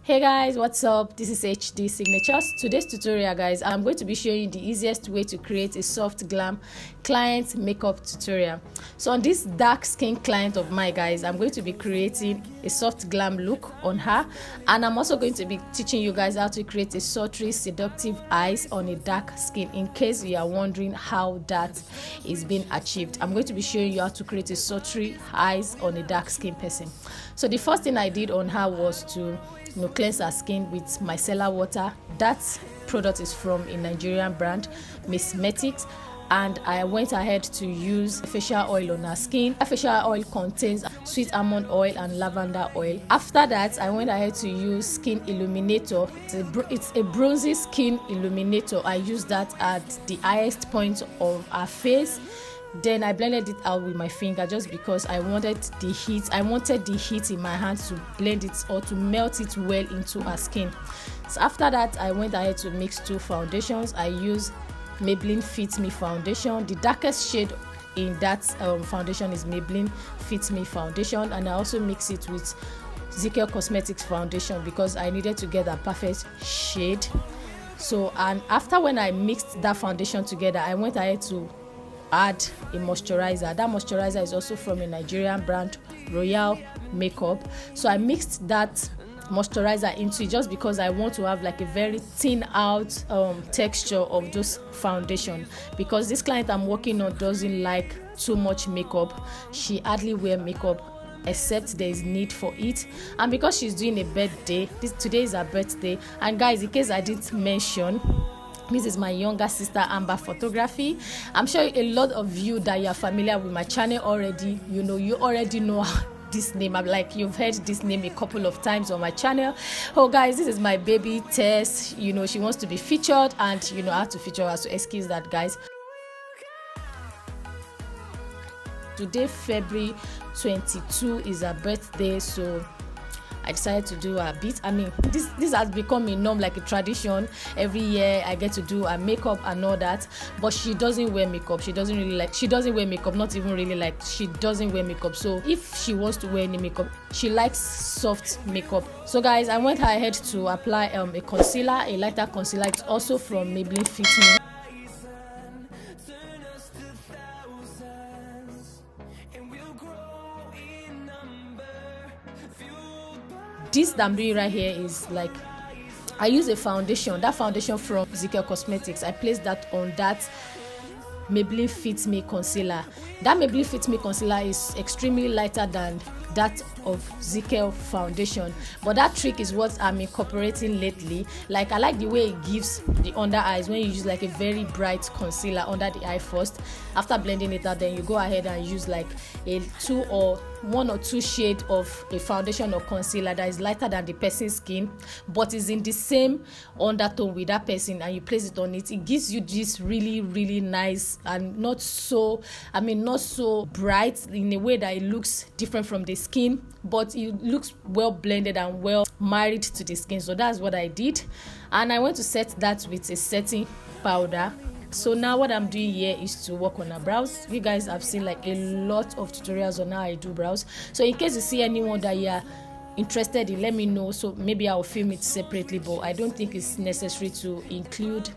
Hey guys, what's up? This is HD Signatures. Today's tutorial, guys, I'm going to be showing you the easiest way to create a soft glam client makeup tutorial. So on this dark skin client of mine, guys, I'm going to be creating a soft glam look on her, and I'm also going to be teaching you guys how to create a sultry seductive eyes on a dark skin. In case you are wondering how that is being achieved, I'm going to be showing you how to create a sultry eyes on a dark skin person. So the first thing I did on her was to cleanse her skin with micellar water. That product is from a Nigerian brand, Mismetics, and I went ahead to use facial oil on her skin. That facial oil contains sweet almond oil and lavender oil. After that, I went ahead to use skin illuminator. It's a bronzy skin illuminator. I used that at the highest point of her face. Then I blended it out with my finger just because I wanted the heat in my hand to blend it or to melt it well into her skin. So after that, I went ahead to mix two foundations. I used Maybelline Fit Me foundation. The darkest shade in that foundation is Maybelline Fit Me foundation, and I also mix it with GLAM Cosmetics foundation because I needed to get a perfect shade. So, and after when I mixed that foundation together, I went ahead to add a moisturizer. That moisturizer is also from a Nigerian brand, Royal Makeup. So I mixed that moisturizer into it just because I want to have like a very thin out texture of those foundation, because this client I'm working on doesn't like too much makeup. She hardly wear makeup except there is need for it, and because she's doing a birthday, today is her birthday. And guys, in case I didn't mention, this is my younger sister Amber Photography. I'm sure a lot of you that you are familiar with my channel already, you already know this name. I'm like, you've heard this name a couple of times on my channel. Oh guys, this is my baby Tess. She wants to be featured, and I have to feature her, so excuse that, guys. Today, February 22, is her birthday, so I decided to do a bit. I mean, this has become a norm, like a tradition. Every year I get to do a makeup and all that, but she doesn't wear makeup. She doesn't wear makeup, not even really like, she doesn't wear makeup. So if she wants to wear any makeup, she likes soft makeup. So guys, I went ahead to apply a concealer, a lighter concealer. It's also from Maybelline Fit Me. This that I'm doing right here is like, I use a foundation, that foundation from GLAM Cosmetics. I placed that on that Maybelline Fit Me concealer. That Maybelline Fit Me concealer is extremely lighter than that of GLAM foundation, but that trick is what I'm incorporating lately. Like, I like the way it gives the under eyes when you use like a very bright concealer under the eye first. After blending it out, then you go ahead and use like a one or two shade of a foundation or concealer that is lighter than the person's skin but is in the same undertone with that person, and you place it on it. It gives you this really nice and not so bright in a way that it looks different from the skin, but it looks well blended and well married to the skin. So that's what I did, and I went to set that with a setting powder. So now what I'm doing here is to work on her brows. You guys have seen like a lot of tutorials on how I do brows, so in case you see anyone that you are interested in, let me know, so maybe I'll film it separately, but I don't think it's necessary to include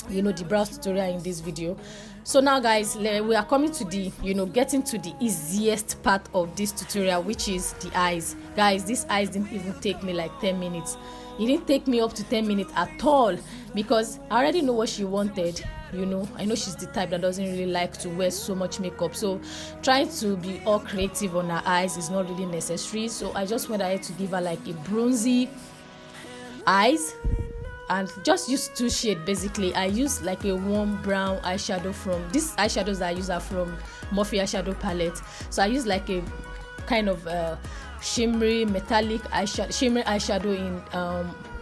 the brows tutorial in this video. So now guys, we are coming to the getting to the easiest part of this tutorial, which is the eyes. Guys, these eyes didn't even take me like 10 minutes. It didn't take me up to 10 minutes at all, because I already know what she wanted. I know she's the type that doesn't really like to wear so much makeup, so trying to be all creative on her eyes is not really necessary. So I just went ahead to give her like a bronzy eyes, and just use two shades. Basically, I use like a warm brown eyeshadow. From these eyeshadows that I use are from Morphe eyeshadow palette. So I use like a kind of shimmery metallic eyeshadow in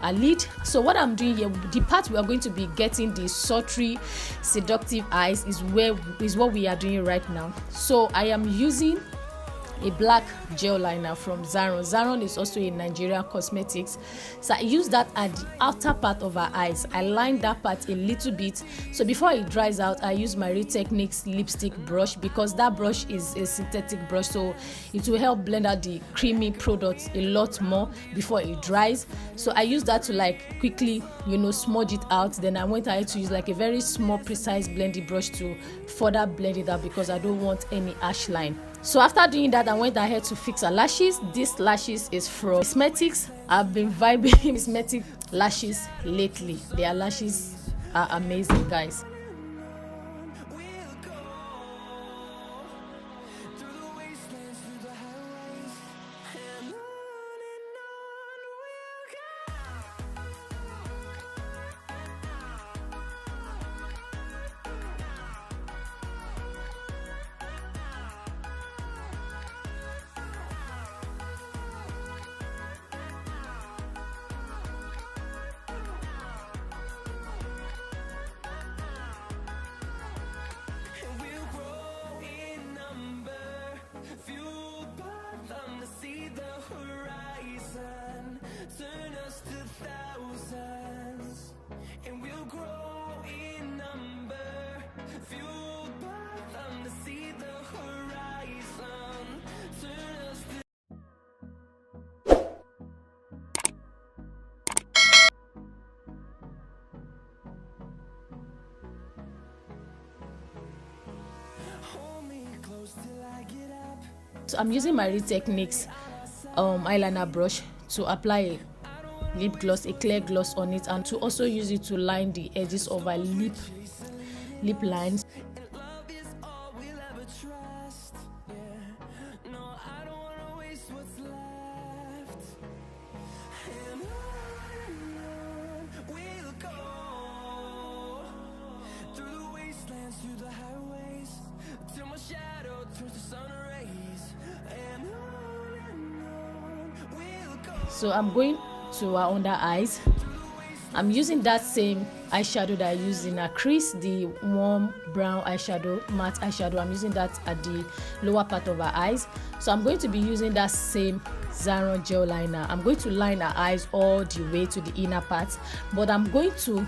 a lid. So what I'm doing here, the part we are going to be getting the sultry seductive eyes is what we are doing right now. So I am using a black gel liner from Zaron. Zaron is also a Nigerian cosmetics, so I use that at the outer part of her eyes. I line that part a little bit, so before it dries out I use my Real Techniques lipstick brush, because that brush is a synthetic brush, so it will help blend out the creamy product a lot more before it dries. So I use that to like quickly, you know, smudge it out. Then I went ahead to use like a very small precise blending brush to further blend it out, because I don't want any harsh line. So after doing that, I went ahead to fix her lashes. This lashes is from Cosmetics. I've been vibing cosmetic lashes lately. Their lashes are amazing, guys. So I'm using my Real Techniques eyeliner brush to apply a lip gloss, a clear gloss on it, and to also use it to line the edges of our lip lines. So I'm going to her under eyes. I'm using that same eyeshadow that I used in her crease, the warm brown eyeshadow, matte eyeshadow. I'm using that at the lower part of her eyes. So I'm going to be using that same Zaron gel liner. I'm going to line her eyes all the way to the inner part, but I'm going to,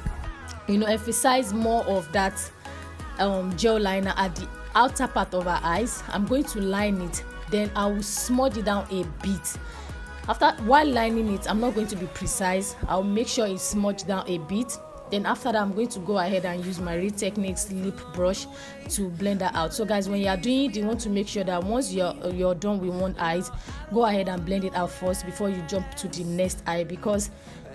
you know, emphasize more of that gel liner at the outer part of her eyes. I'm going to line it, then I will smudge it down a bit. While lining it, I'm not going to be precise. I'll make sure it's smudged down a bit. Then after that, I'm going to go ahead and use my Real Techniques lip brush to blend that out. So guys, when you are doing it, you want to make sure that once you're done with one eye, go ahead and blend it out first before you jump to the next eye, because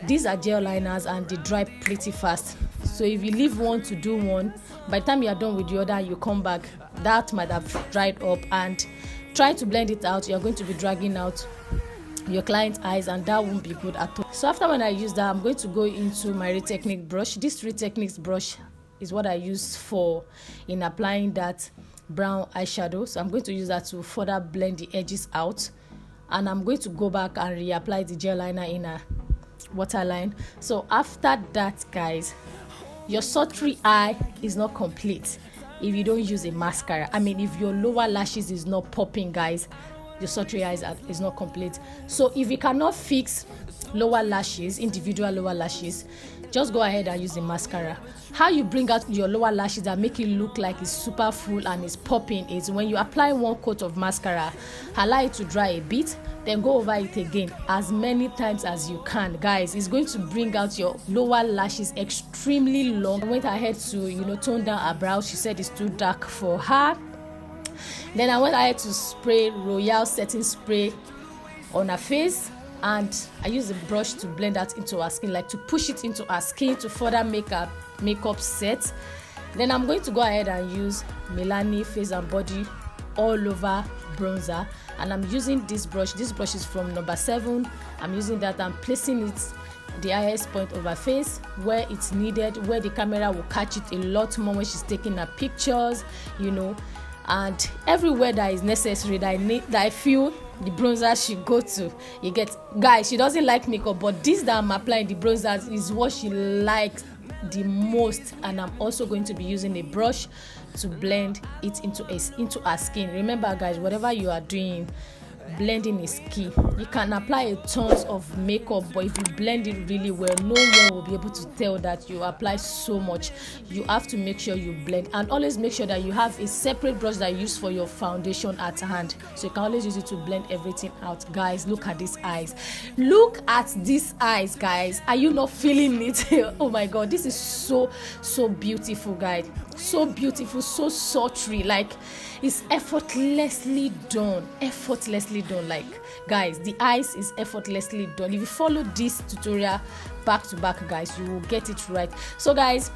these are gel liners and they dry pretty fast. So if you leave one to do one, by the time you are done with the other, you come back, that might have dried up, and trying to blend it out, you're going to be dragging out your client's eyes, and that won't be good at all. So after when I use that, I'm going to go into my Real Techniques brush. This Real Techniques brush is what I use for in applying that brown eyeshadow. So I'm going to use that to further blend the edges out, and I'm going to go back and reapply the gel liner in a waterline. So after that, guys, your sultry eye is not complete if you don't use a mascara. I mean, if your lower lashes is not popping, guys, your sultry eyes is not complete. So if you cannot fix lower lashes, individual lower lashes, just go ahead and use the mascara. How you bring out your lower lashes and make it look like it's super full and it's popping is when you apply one coat of mascara, allow it to dry a bit, then go over it again as many times as you can. Guys, it's going to bring out your lower lashes extremely long. I went ahead to, you know, tone down her brows. She said it's too dark for her. Then I went ahead to spray Royal setting spray on her face, and I used a brush to blend that into her skin, like to push it into her skin to further make her makeup set. Then I'm going to go ahead and use Milani Face and Body All Over Bronzer, and I'm using this brush. This brush is from number 7. I'm using that and placing it the highest point of her face where it's needed, where the camera will catch it a lot more when she's taking her pictures, you know, and everywhere that is necessary, that I feel the bronzer should go to. You get, guys, she doesn't like makeup, but this that I'm applying, the bronzer, is what she likes the most. And I'm also going to be using a brush to blend it into our skin. Remember guys, whatever you are doing, blending is key. You can apply a tons of makeup, but if you blend it really well, no one will be able to tell that you apply so much. You have to make sure you blend, and always make sure that you have a separate brush that you use for your foundation at hand, so you can always use it to blend everything out. Guys, look at these eyes. Look at these eyes, guys. Are you not feeling it? Oh my god, this is so beautiful, guys. So beautiful, so sultry. Like, it's effortlessly done. Like, guys, the eyes is effortlessly done. If you follow this tutorial back to back, guys, you will get it right. So guys,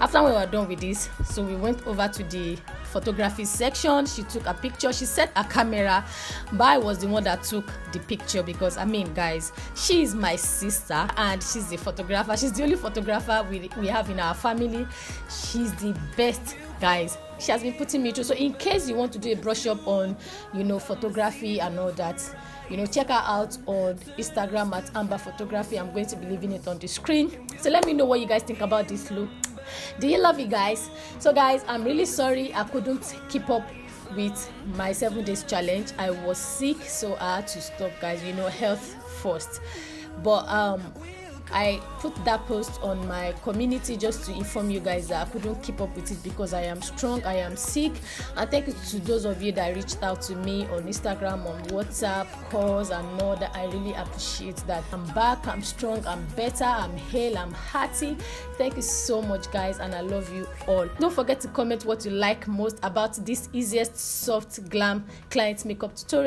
after we were done with this, so we went over to the photography section. She took a picture. She set a camera, but I was the one that took the picture, because I mean guys, she is my sister and she's the photographer. She's the only photographer we have in our family. She's the best, guys. She has been putting me through. So in case you want to do a brush up on, you know, photography and all that, you know, check her out on Instagram at Amber Photography. I'm going to be leaving it on the screen. So let me know what you guys think about this look. Do you love it, guys? So guys, I'm really sorry I couldn't keep up with my 7 days challenge. I was sick, so I had to stop, guys. You know, health first. But I put that post on my community just to inform you guys that I couldn't keep up with it because I am strong, I am sick. And thank you to those of you that reached out to me on Instagram, on WhatsApp, calls and all that. I really appreciate that. I'm back, I'm strong, I'm better, I'm hale, I'm hearty. Thank you so much, guys, and I love you all. Don't forget to comment what you like most about this easiest soft glam client makeup tutorial.